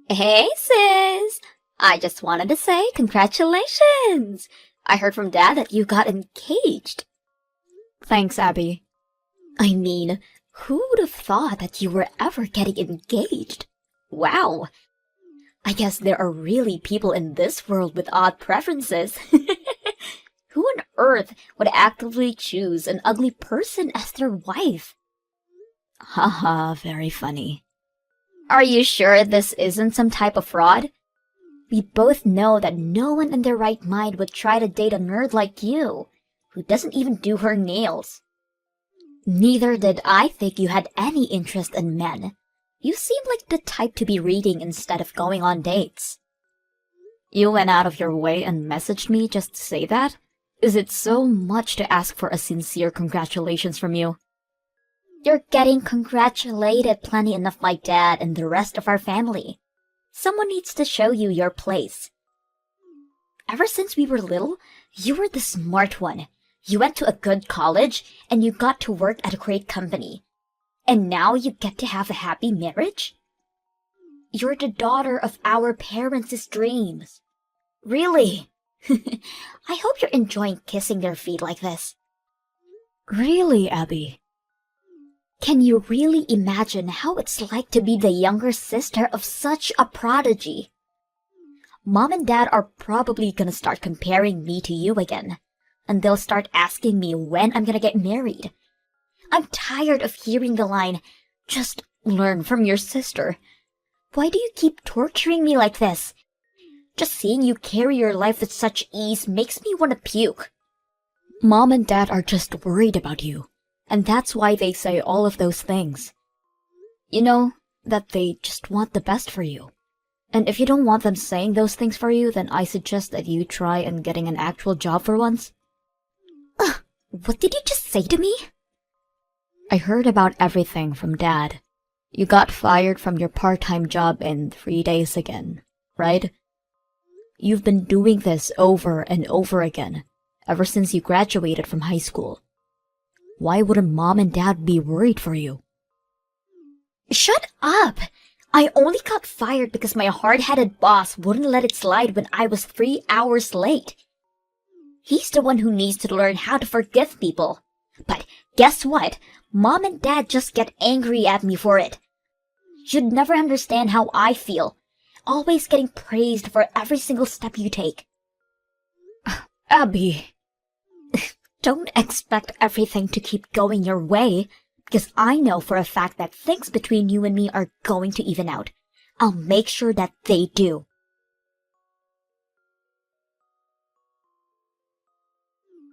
Hey, sis! I just wanted to say congratulations! I heard from Dad that you got engaged. Thanks, Abby. I mean, who would have thought that you were ever getting engaged? Wow! I guess there are really people in this world with odd preferences. Who on earth would actively choose an ugly person as their wife? Haha, very funny. Are you sure this isn't some type of fraud? We both know that no one in their right mind would try to date a nerd like you, who doesn't even do her nails. Neither did I think you had any interest in men. You seem like the type to be reading instead of going on dates. You went out of your way and messaged me just to say that? Is it so much to ask for a sincere congratulations from you? You're getting congratulated plenty enough by Dad and the rest of our family. Someone needs to show you your place. Ever since we were little, you were the smart one. You went to a good college, and you got to work at a great company. And now you get to have a happy marriage? You're the daughter of our parents' dreams. Really? I hope you're enjoying kissing their feet like this. Really, Abby? Can you really imagine how it's like to be the younger sister of such a prodigy? Mom and Dad are probably gonna start comparing me to you again, and they'll start asking me when I'm gonna get married. I'm tired of hearing the line, "Just learn from your sister." Why do you keep torturing me like this? Just seeing you carry your life with such ease makes me want to puke. Mom and Dad are just worried about you, and that's why they say all of those things. You know, that they just want the best for you. And if you don't want them saying those things for you, then I suggest that you try and getting an actual job for once. What did you just say to me? I heard about everything from Dad. You got fired from your part-time job in 3 days again, right? You've been doing this over and over again, ever since you graduated from high school. Why wouldn't Mom and Dad be worried for you? Shut up! I only got fired because my hard-headed boss wouldn't let it slide when I was 3 hours late. He's the one who needs to learn how to forgive people. But guess what? Mom and Dad just get angry at me for it. You'd never understand how I feel. Always getting praised for every single step you take. Abby! Don't expect everything to keep going your way, because I know for a fact that things between you and me are going to even out. I'll make sure that they do.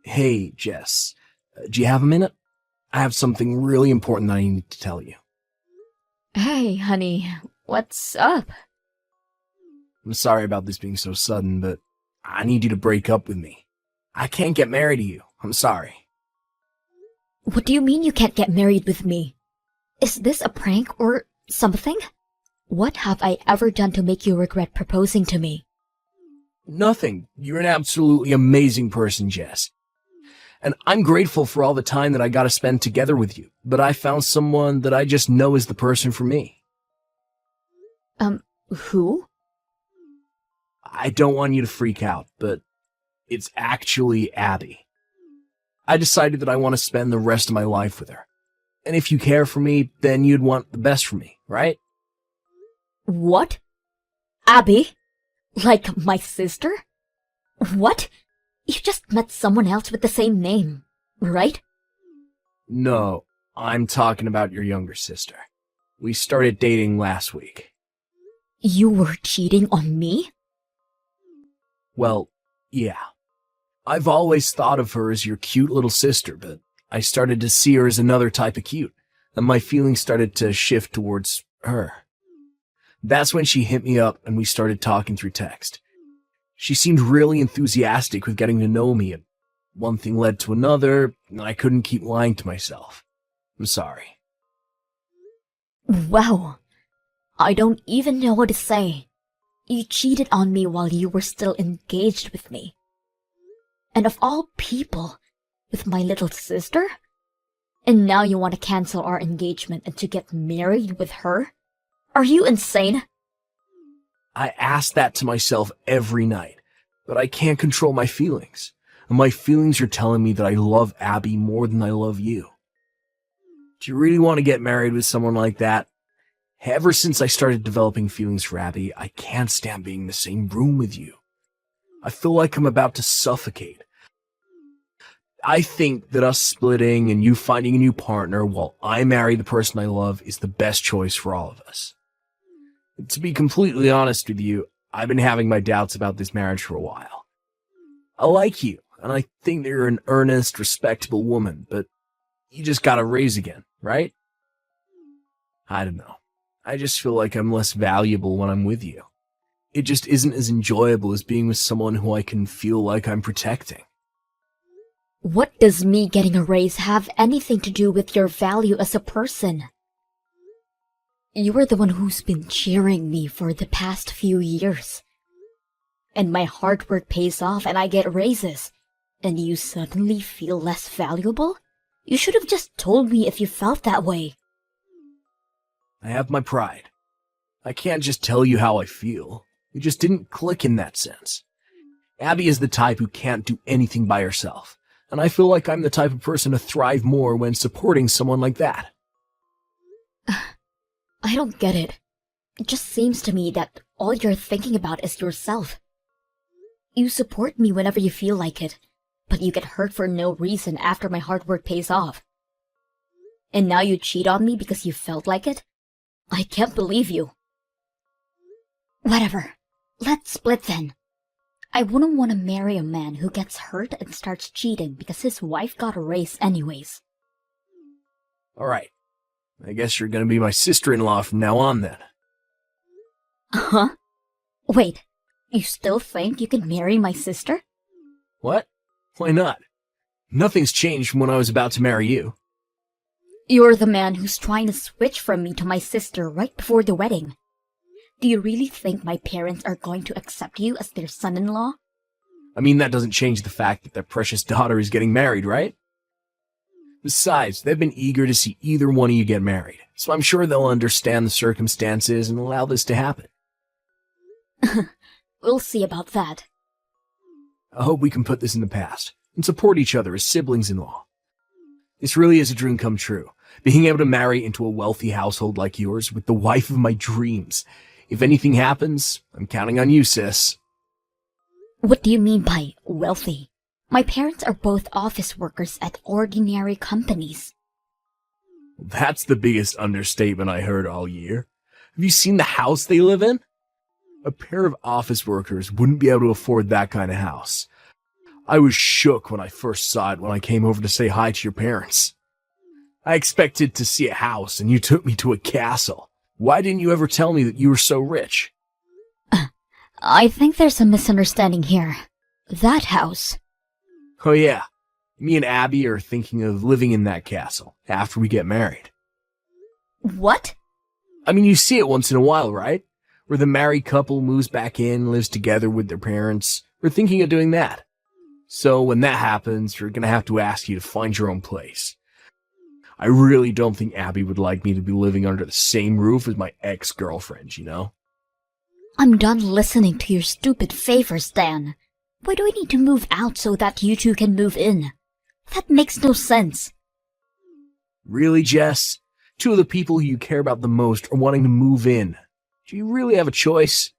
Hey, Jess. Do you have a minute? I have something really important that I need to tell you. Hey, honey, what's up? I'm sorry about this being so sudden, but I need you to break up with me. I can't get married to you. I'm sorry. What do you mean you can't get married with me? Is this a prank or something? What have I ever done to make you regret proposing to me? Nothing. You're an absolutely amazing person, Jess. And I'm grateful for all the time that I got to spend together with you, but I found someone that I just know is the person for me. Who? I don't want you to freak out, but it's actually Abby. I decided that I want to spend the rest of my life with her. And if you care for me, then you'd want the best for me, right? What? Abby? Like my sister? What? You just met someone else with the same name, right? No, I'm talking about your younger sister. We started dating last week. You were cheating on me? Well, yeah. I've always thought of her as your cute little sister, but I started to see her as another type of cute, and my feelings started to shift towards her. That's when she hit me up and we started talking through text. She seemed really enthusiastic with getting to know me, and one thing led to another, and I couldn't keep lying to myself. I'm sorry. Wow. I don't even know what to say. You cheated on me while you were still engaged with me. And of all people, with my little sister? And now you want to cancel our engagement and to get married with her? Are you insane? I ask that to myself every night, but I can't control my feelings. And my feelings are telling me that I love Abby more than I love you. Do you really want to get married with someone like that? Ever since I started developing feelings for Abby, I can't stand being in the same room with you. I feel like I'm about to suffocate. I think that us splitting and you finding a new partner while I marry the person I love is the best choice for all of us. To be completely honest with you, I've been having my doubts about this marriage for a while. I like you, and I think that you're an earnest, respectable woman, but you just got to raise again, right? I don't know. I just feel like I'm less valuable when I'm with you. It just isn't as enjoyable as being with someone who I can feel like I'm protecting. What does me getting a raise have anything to do with your value as a person? You are the one who's been cheering me for the past few years. And my hard work pays off and I get raises. And you suddenly feel less valuable? You should have just told me if you felt that way. I have my pride. I can't just tell you how I feel. We just didn't click in that sense. Abby is the type who can't do anything by herself, and I feel like I'm the type of person to thrive more when supporting someone like that. I don't get it. It just seems to me that all you're thinking about is yourself. You support me whenever you feel like it, but you get hurt for no reason after my hard work pays off. And now you cheat on me because you felt like it? I can't believe you. Whatever. Let's split then. I wouldn't want to marry a man who gets hurt and starts cheating because his wife got a raise anyways. Alright. I guess you're gonna be my sister-in-law from now on then. Huh? Wait, you still think you can marry my sister? What? Why not? Nothing's changed from when I was about to marry you. You're the man who's trying to switch from me to my sister right before the wedding. Do you really think my parents are going to accept you as their son-in-law? I mean, that doesn't change the fact that their precious daughter is getting married, right? Besides, they've been eager to see either one of you get married, so I'm sure they'll understand the circumstances and allow this to happen. We'll see about that. I hope we can put this in the past and support each other as siblings-in-law. This really is a dream come true, being able to marry into a wealthy household like yours with the wife of my dreams. If anything happens, I'm counting on you, sis. What do you mean by wealthy? My parents are both office workers at ordinary companies. That's the biggest understatement I heard all year. Have you seen the house they live in? A pair of office workers wouldn't be able to afford that kind of house. I was shook when I first saw it when I came over to say hi to your parents. I expected to see a house and you took me to a castle. Why didn't you ever tell me that you were so rich? I think there's a misunderstanding here. That house. Oh yeah, me and Abby are thinking of living in that castle after we get married. What? I mean, you see it once in a while, right? Where the married couple moves back in, lives together with their parents. We're thinking of doing that. So when that happens, we're gonna have to ask you to find your own place. I really don't think Abby would like me to be living under the same roof as my ex-girlfriend, you know? I'm done listening to your stupid favors, Dan. Why do I need to move out so that you two can move in? That makes no sense. Really, Jess? Two of the people who you care about the most are wanting to move in. Do you really have a choice?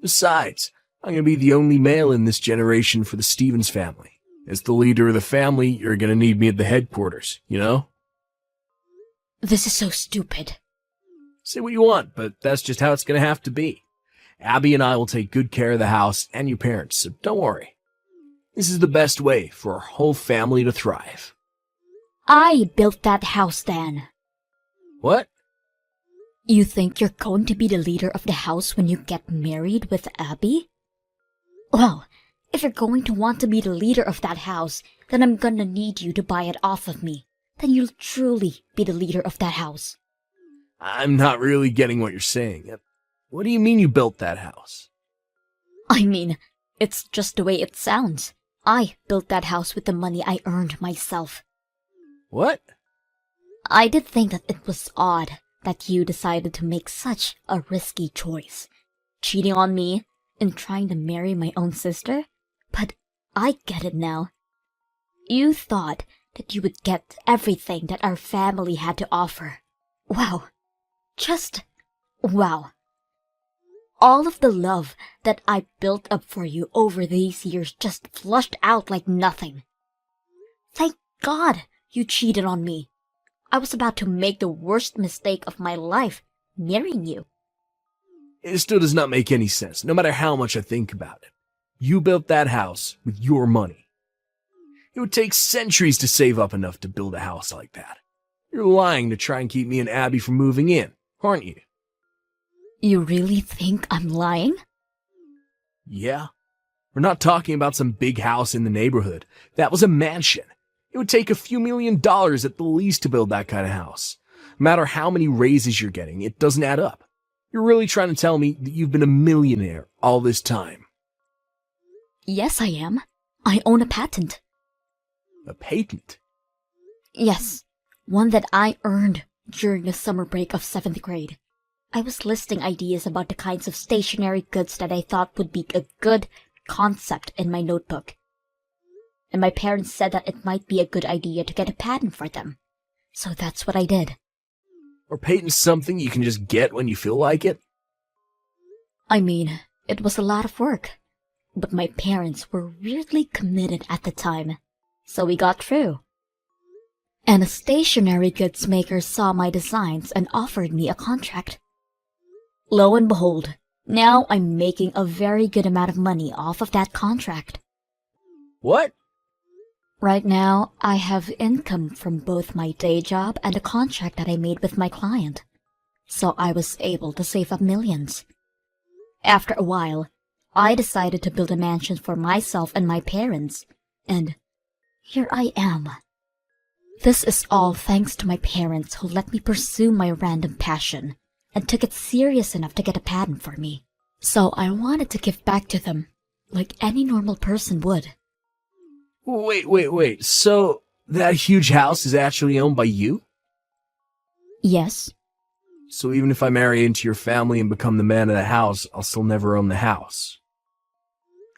Besides, I'm going to be the only male in this generation for the Stevens family. As the leader of the family, you're going to need me at the headquarters, you know? This is so stupid. Say what you want, but that's just how it's going to have to be. Abby and I will take good care of the house and your parents, so don't worry. This is the best way for our whole family to thrive. I built that house, Dan. What? You think you're going to be the leader of the house when you get married with Abby? Well, if you're going to want to be the leader of that house, then I'm gonna need you to buy it off of me. Then you'll truly be the leader of that house. I'm not really getting what you're saying. What do you mean you built that house? I mean, it's just the way it sounds. I built that house with the money I earned myself. What? I did think that it was odd that you decided to make such a risky choice. cheating on me and trying to marry my own sister, but I get it now. You thought that you would get everything that our family had to offer. Wow. Just wow. All of the love that I built up for you over these years just flushed out like nothing. Thank God you cheated on me. I was about to make the worst mistake of my life, marrying you. It still does not make any sense, no matter how much I think about it. You built that house with your money. It would take centuries to save up enough to build a house like that. You're lying to try and keep me and Abby from moving in, aren't you? You really think I'm lying? Yeah. We're not talking about some big house in the neighborhood. That was a mansion. It would take a few $1 million at the least to build that kind of house. No matter how many raises you're getting, it doesn't add up. You're really trying to tell me that you've been a millionaire all this time. Yes, I am. I own a patent. A patent? Yes, one that I earned during the summer break of 7th grade. I was listing ideas about the kinds of stationery goods that I thought would be a good concept in my notebook. And my parents said that it might be a good idea to get a patent for them. So that's what I did. Or patent something you can just get when you feel like it? I mean, it was a lot of work. But my parents were weirdly committed at the time. So we got through. And a stationery goods maker saw my designs and offered me a contract. Lo and behold, now I'm making a very good amount of money off of that contract. What? Right now, I have income from both my day job and a contract that I made with my client. So I was able to save up millions. After a while, I decided to build a mansion for myself and my parents. And here I am. This is all thanks to my parents who let me pursue my random passion and took it serious enough to get a patent for me. So I wanted to give back to them, like any normal person would. Wait. So, that huge house is actually owned by you? Yes. So even if I marry into your family and become the man of the house, I'll still never own the house.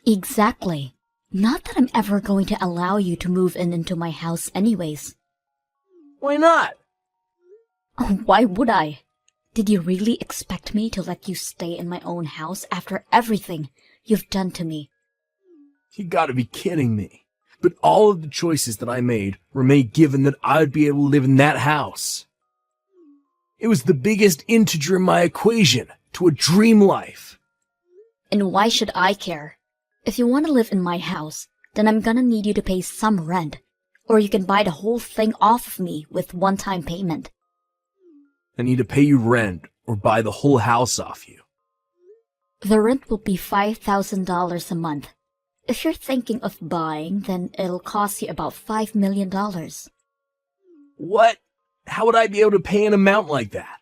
Exactly. Not that I'm ever going to allow you to move into my house anyways. Why not? Oh, why would I? Did you really expect me to let you stay in my own house after everything you've done to me? You gotta be kidding me. But all of the choices that I made were made given that I'd be able to live in that house. It was the biggest integer in my equation to a dream life. And why should I care? If you want to live in my house, then I'm gonna need you to pay some rent. Or you can buy the whole thing off of me with one-time payment. I need to pay you rent or buy the whole house off you. The rent will be $5,000 a month. If you're thinking of buying, then it'll cost you about $5 million. What? How would I be able to pay an amount like that?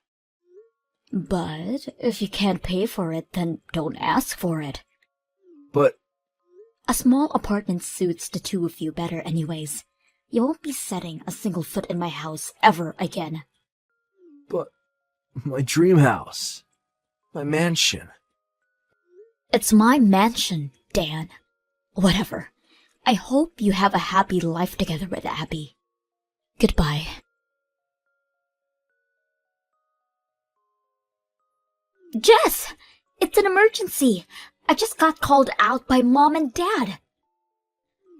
But if you can't pay for it, then don't ask for it. But a small apartment suits the two of you better anyways. You won't be setting a single foot in my house ever again. But my dream house, my mansion. It's my mansion, Dan. Whatever. I hope you have a happy life together with Abby. Goodbye. Jess! It's an emergency! I just got called out by Mom and Dad.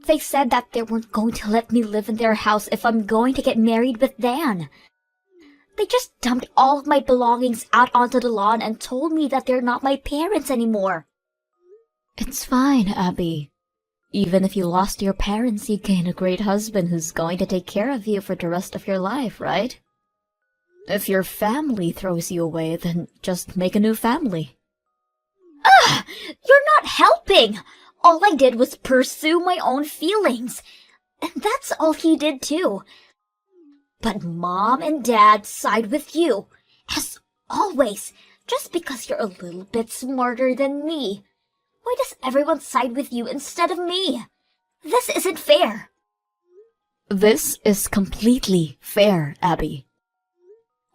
They said that they weren't going to let me live in their house if I'm going to get married with Dan. They just dumped all of my belongings out onto the lawn and told me that they're not my parents anymore. It's fine, Abby. Even if you lost your parents, you gain a great husband who's going to take care of you for the rest of your life, right? If your family throws you away, then just make a new family. Ugh! You're not helping! All I did was pursue my own feelings. And that's all he did too. But Mom and Dad side with you, as always, just because you're a little bit smarter than me. Why does everyone side with you instead of me? This isn't fair. This is completely fair, Abby.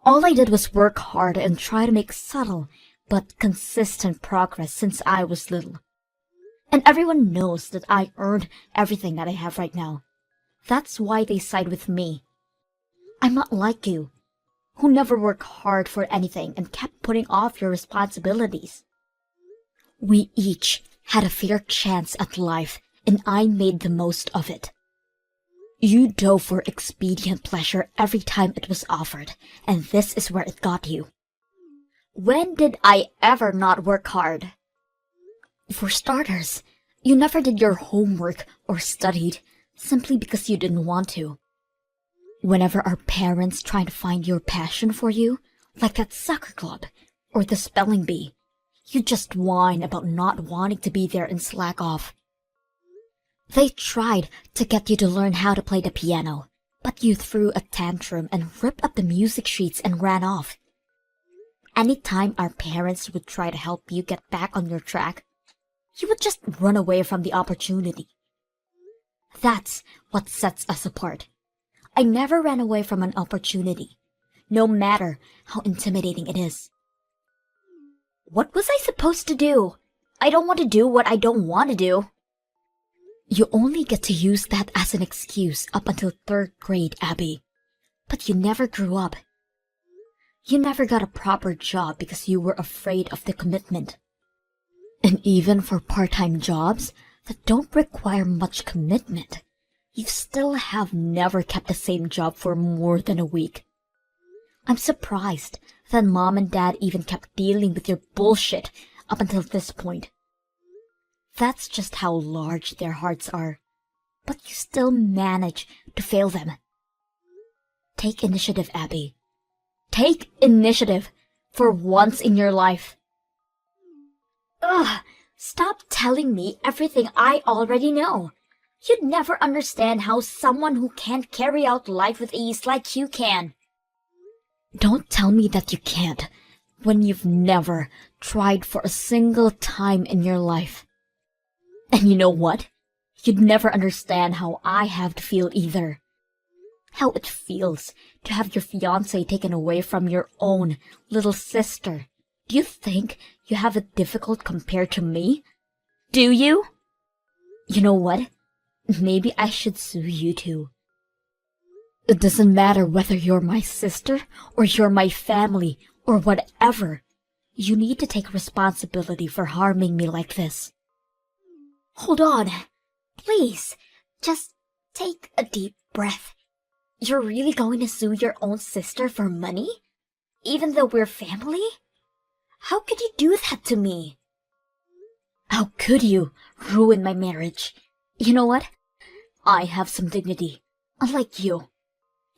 All I did was work hard and try to make subtle but consistent progress since I was little. And everyone knows that I earned everything that I have right now. That's why they side with me. I'm not like you, who never worked hard for anything and kept putting off your responsibilities. We each had a fair chance at life, and I made the most of it. You dove for expedient pleasure every time it was offered, and this is where it got you. When did I ever not work hard? For starters, you never did your homework or studied simply because you didn't want to. Whenever our parents tried to find your passion for you, like that soccer club or the spelling bee, you just whine about not wanting to be there and slack off. They tried to get you to learn how to play the piano, but you threw a tantrum and ripped up the music sheets and ran off. Anytime our parents would try to help you get back on your track, you would just run away from the opportunity. That's what sets us apart. I never ran away from an opportunity, no matter how intimidating it is. What was I supposed to do? I don't want to do what I don't want to do. You only get to use that as an excuse up until 3rd grade, Abby. But you never grew up. You never got a proper job because you were afraid of the commitment. And even for part-time jobs that don't require much commitment, you still have never kept the same job for more than a week. I'm surprised that Mom and Dad even kept dealing with your bullshit up until this point. That's just how large their hearts are, but you still manage to fail them. Take initiative, Abby. Take initiative for once in your life. Ugh, stop telling me everything I already know. You'd never understand how someone who can't carry out life with ease like you can. Don't tell me that you can't, when you've never tried for a single time in your life. And you know what? You'd never understand how I have to feel either. How it feels to have your fiancé taken away from your own little sister. Do you think you have it difficult compared to me? Do you? You know what? Maybe I should sue you too. It doesn't matter whether you're my sister or you're my family or whatever. You need to take responsibility for harming me like this. Hold on. Please, just take a deep breath. You're really going to sue your own sister for money? Even though we're family? How could you do that to me? How could you ruin my marriage? You know what? I have some dignity, unlike you.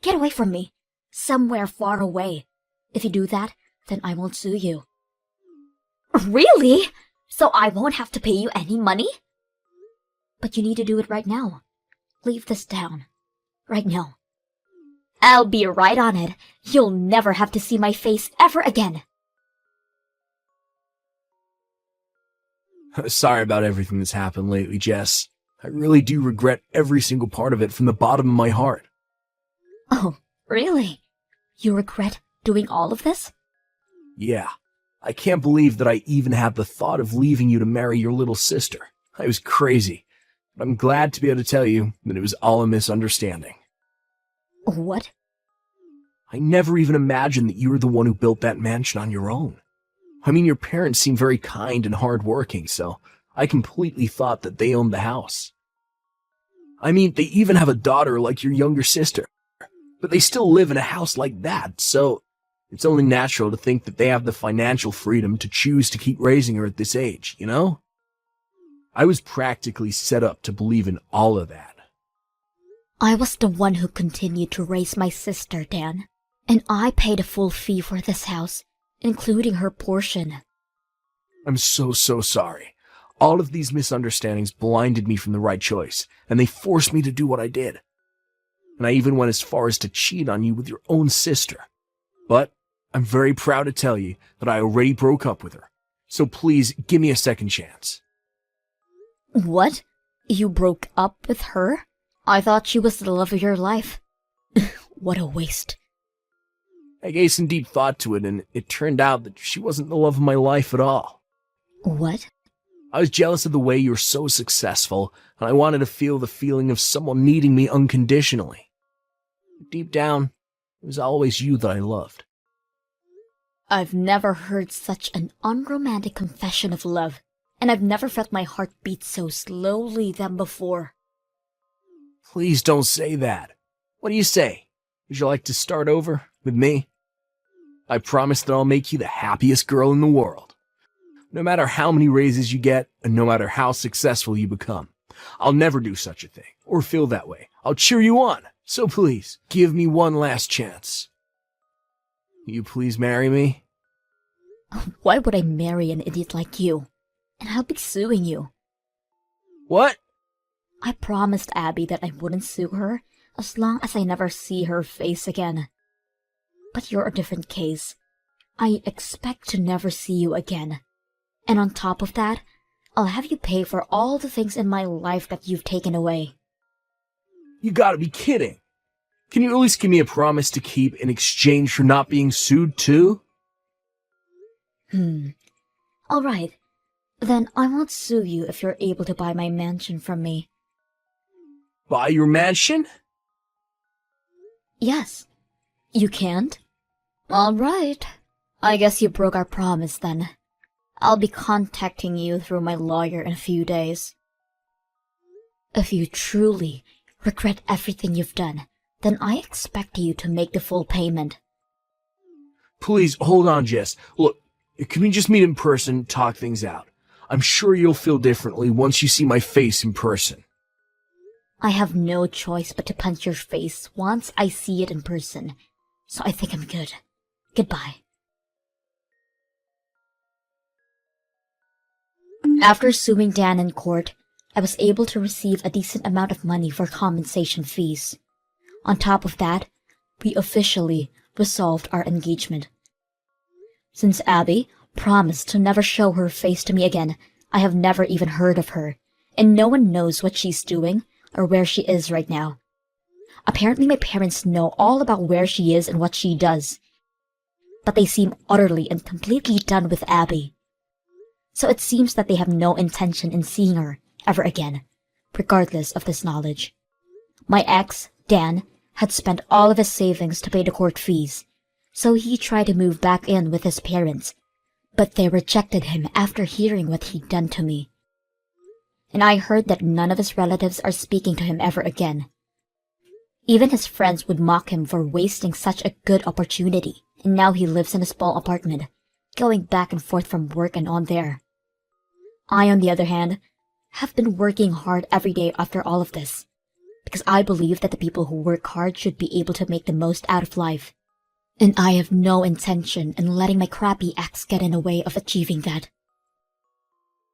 Get away from me, somewhere far away. If you do that, then I won't sue you. Really? So I won't have to pay you any money? But you need to do it right now. Leave this down. Right now. I'll be right on it. You'll never have to see my face ever again. Sorry about everything that's happened lately, Jess. I really do regret every single part of it from the bottom of my heart. Oh, really? You regret doing all of this? Yeah. I can't believe that I even had the thought of leaving you to marry your little sister. I was crazy. But I'm glad to be able to tell you that it was all a misunderstanding. What? I never even imagined that you were the one who built that mansion on your own. I mean, your parents seem very kind and hardworking, so I completely thought that they owned the house. I mean, they even have a daughter like your younger sister, but they still live in a house like that, so it's only natural to think that they have the financial freedom to choose to keep raising her at this age, you know? I was practically set up to believe in all of that. I was the one who continued to raise my sister, Dan, and I paid a full fee for this house, including her portion. I'm so sorry. All of these misunderstandings blinded me from the right choice, and they forced me to do what I did. And I even went as far as to cheat on you with your own sister. But I'm very proud to tell you that I already broke up with her. So please give me a second chance. What? You broke up with her? I thought she was the love of your life. What a waste. I gave some deep thought to it, and it turned out that she wasn't the love of my life at all. What? I was jealous of the way you were so successful, and I wanted to feel the feeling of someone needing me unconditionally. Deep down, it was always you that I loved. I've never heard such an unromantic confession of love, and I've never felt my heart beat so slowly than before. Please don't say that. What do you say? Would you like to start over with me? I promise that I'll make you the happiest girl in the world. No matter how many raises you get, and no matter how successful you become, I'll never do such a thing, or feel that way. I'll cheer you on. So please, give me one last chance. Will you please marry me? Why would I marry an idiot like you? And I'll be suing you. What? I promised Abby that I wouldn't sue her as long as I never see her face again. But you're a different case. I expect to never see you again. And on top of that, I'll have you pay for all the things in my life that you've taken away. You gotta be kidding. Can you at least give me a promise to keep in exchange for not being sued too? Alright. Then I won't sue you if you're able to buy my mansion from me. Buy your mansion? Yes. You can't? Alright. I guess you broke our promise then. I'll be contacting you through my lawyer in a few days. If you truly regret everything you've done, then I expect you to make the full payment. Please, hold on, Jess. Look, can we just meet in person, talk things out? I'm sure you'll feel differently once you see my face in person. I have no choice but to punch your face once I see it in person, so I think I'm good. Goodbye. After suing Dan in court, I was able to receive a decent amount of money for compensation fees. On top of that, we officially resolved our engagement. Since Abby promised to never show her face to me again, I have never even heard of her, and no one knows what she's doing or where she is right now. Apparently my parents know all about where she is and what she does, but they seem utterly and completely done with Abby. So it seems that they have no intention in seeing her ever again, regardless of this knowledge. My ex, Dan, had spent all of his savings to pay the court fees, so he tried to move back in with his parents, but they rejected him after hearing what he'd done to me. And I heard that none of his relatives are speaking to him ever again. Even his friends would mock him for wasting such a good opportunity, and now he lives in a small apartment, going back and forth from work and on there. I, on the other hand, have been working hard every day after all of this, because I believe that the people who work hard should be able to make the most out of life. And I have no intention in letting my crappy ex get in the way of achieving that.